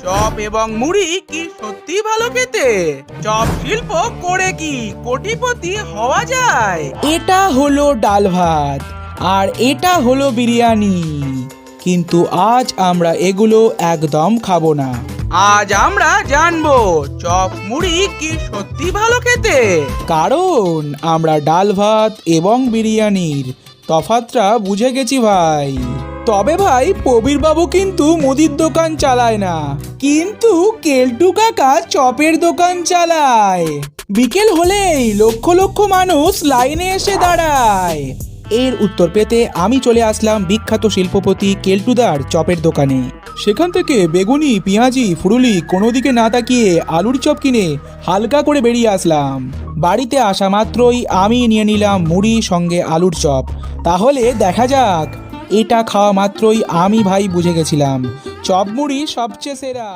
Chop এবং মুড়ি কি সত্যি ভালো খেতে? চপ শিল্প করে কি কোটিপতি হওয়া যায়? এটা হলো ডাল ভাত আর এটা হলো বিরিয়ানি, কিন্তু আজ আমরা এগুলো একদম খাবো না। আজ আমরা জানবো চপ মুড়ি কি সত্যি ভালো খেতে। কারণ আমরা ডাল ভাত এবং বিরিয়ানির তফাৎটা বুঝে গেছি ভাই। তবে ভাই প্রবীর বাবু কিন্তু মুদির দোকান চালায় না, কিন্তু কেলটু কাকা চপের দোকান চালায়। বিকেল হলেই লক্ষ লক্ষ মানুষ লাইনে এসে দাঁড়ায়। এর উত্তর পেতে আমি চলে আসলাম বিখ্যাত শিল্পপতি কেলটুদার চপের দোকানে। সেখান থেকে বেগুনি, পেঁয়াজি, ফুরুলি কোনো দিকে না তাকিয়ে আলুর চপ কিনে হালকা করে বেরিয়ে আসলাম। বাড়িতে আসা মাত্রই আমি নিয়ে নিলাম মুড়ি সঙ্গে আলুর চপ। তাহলে দেখা যাক। এটা খাওয়া মাত্রই আমি ভাই বুঝে গেছিলাম চপ মুড়ি সবচেয়ে সেরা।